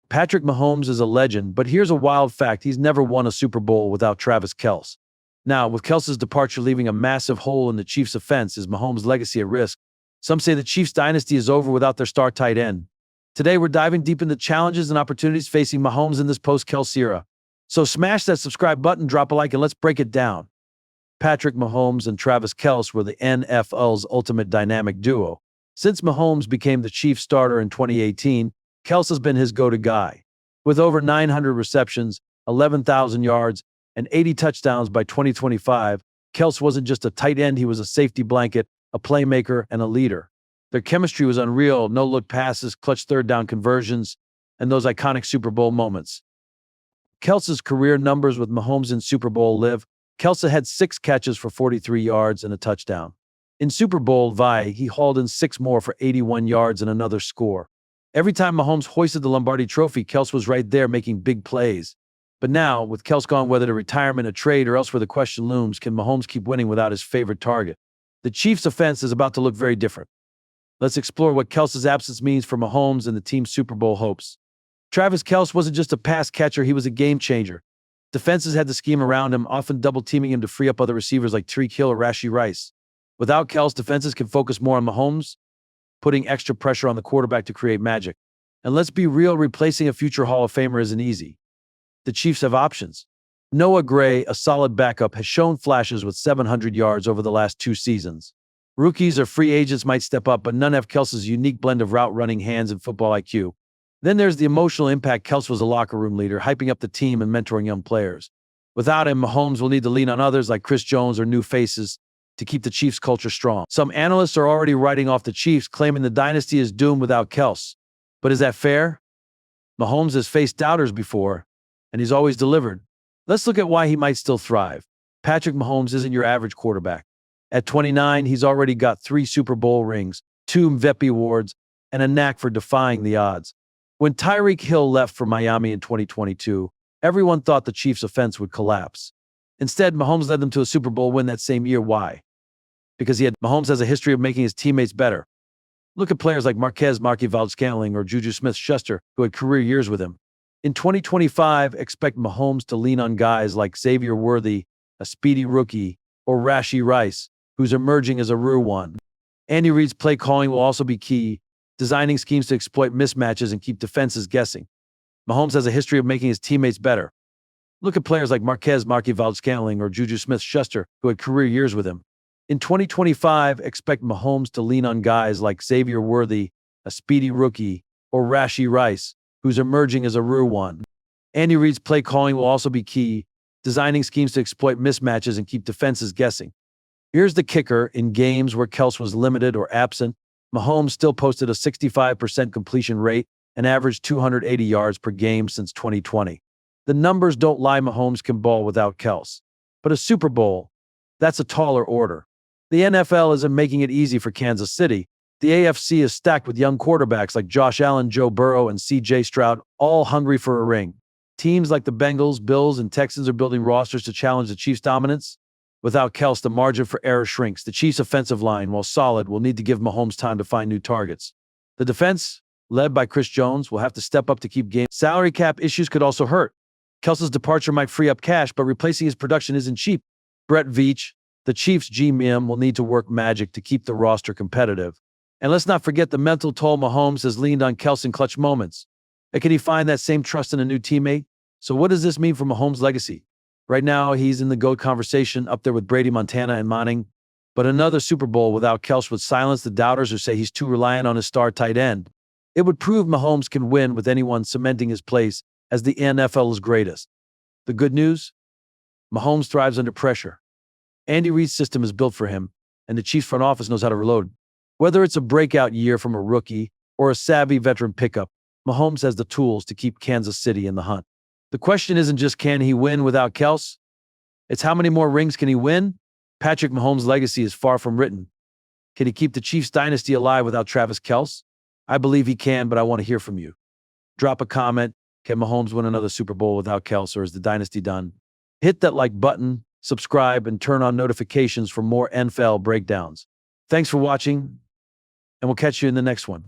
Patrick Mahomes is a legend, but here's a wild fact. He's never won a Super Bowl without Travis Kelce. Now, with Kelce's departure leaving a massive hole in the Chiefs' offense, is Mahomes' legacy at risk? Some say the Chiefs' dynasty is over without their star tight end. Today, we're diving deep into challenges and opportunities facing Mahomes in this post-Kelce era. So smash that subscribe button, drop a like, and let's break it down. Patrick Mahomes and Travis Kelce were the NFL's ultimate dynamic duo. Since Mahomes became the Chiefs starter in 2018, Kelce has been his go-to guy. With over 900 receptions, 11,000 yards, and 80 touchdowns by 2025, Kelce wasn't just a tight end, he was a safety blanket, a playmaker, and a leader. Their chemistry was unreal, no-look passes, clutch third-down conversions, and those iconic Super Bowl moments. Kelce's career numbers with Mahomes in Super Bowl live. Kelce had 6 catches for 43 yards and a touchdown. In Super Bowl VI, he hauled in 6 more for 81 yards and another score. Every time Mahomes hoisted the Lombardi Trophy, Kelce was right there making big plays. But now, with Kelce gone, whether to retirement, a trade, or elsewhere, the question looms, can Mahomes keep winning without his favorite target? The Chiefs' offense is about to look very different. Let's explore what Kelce's absence means for Mahomes and the team's Super Bowl hopes. Travis Kelce wasn't just a pass catcher, he was a game changer. Defenses had to scheme around him, often double-teaming him to free up other receivers like Tyreek Hill or Rashee Rice. Without Kelce, defenses can focus more on Mahomes, putting extra pressure on the quarterback to create magic. And let's be real, replacing a future Hall of Famer isn't easy. The Chiefs have options. Noah Gray, a solid backup, has shown flashes with 700 yards over the last 2 seasons. Rookies or free agents might step up, but none have Kelce's unique blend of route running, hands, and football IQ. Then there's the emotional impact. Kelce was a locker room leader, hyping up the team and mentoring young players. Without him, Mahomes will need to lean on others like Chris Jones or new faces to keep the Chiefs' culture strong. Some analysts are already writing off the Chiefs, claiming the dynasty is doomed without Kelce. But is that fair? Mahomes has faced doubters before, and he's always delivered. Let's look at why he might still thrive. Patrick Mahomes isn't your average quarterback. At 29, he's already got 3 Super Bowl rings, 2 MVP awards, and a knack for defying the odds. When Tyreek Hill left for Miami in 2022, everyone thought the Chiefs' offense would collapse. Instead, Mahomes led them to a Super Bowl win that same year. Why? Because Mahomes has a history of making his teammates better. Look at players like Marquez Valdes-Scantling or Juju Smith-Schuster, who had career years with him. In 2025, expect Mahomes to lean on guys like Xavier Worthy, a speedy rookie, or Rashee Rice, who's emerging as a real one. Andy Reid's play calling will also be key, designing schemes to exploit mismatches and keep defenses guessing. Mahomes has a history of making his teammates better. Look at players like Marquez Valdes-Scantling or Juju Smith-Schuster, who had career years with him. In 2025, expect Mahomes to lean on guys like Xavier Worthy, a speedy rookie, or Rashee Rice, who's emerging as a real one. Andy Reid's play calling will also be key, designing schemes to exploit mismatches and keep defenses guessing. Here's the kicker: in games where Kelce was limited or absent, Mahomes still posted a 65% completion rate and averaged 280 yards per game since 2020. The numbers don't lie. Mahomes can ball without Kelce. But a Super Bowl, that's a taller order. The NFL isn't making it easy for Kansas City. The AFC is stacked with young quarterbacks like Josh Allen, Joe Burrow, and C.J. Stroud, all hungry for a ring. Teams like the Bengals, Bills, and Texans are building rosters to challenge the Chiefs' dominance. Without Kelce, the margin for error shrinks. The Chiefs' offensive line, while solid, will need to give Mahomes time to find new targets. The defense, led by Chris Jones, will have to step up to keep game. Salary cap issues could also hurt. Kelce's departure might free up cash, but replacing his production isn't cheap. Brett Veach, the Chiefs' GM, will need to work magic to keep the roster competitive. And let's not forget the mental toll. Mahomes has leaned on Kelce in clutch moments. And can he find that same trust in a new teammate? So what does this mean for Mahomes' legacy? Right now, he's in the GOAT conversation, up there with Brady, Montana, and Manning. But another Super Bowl without Kelce would silence the doubters who say he's too reliant on his star tight end. It would prove Mahomes can win with anyone, cementing his place as the NFL's greatest. The good news? Mahomes thrives under pressure. Andy Reid's system is built for him, and the Chiefs front office knows how to reload. Whether it's a breakout year from a rookie or a savvy veteran pickup, Mahomes has the tools to keep Kansas City in the hunt. The question isn't just can he win without Kelce? It's how many more rings can he win? Patrick Mahomes' legacy is far from written. Can he keep the Chiefs dynasty alive without Travis Kelce? I believe he can, but I want to hear from you. Drop a comment. Can Mahomes win another Super Bowl without Kelce, or is the dynasty done? Hit that like button, subscribe, and turn on notifications for more NFL breakdowns. Thanks for watching, and we'll catch you in the next one.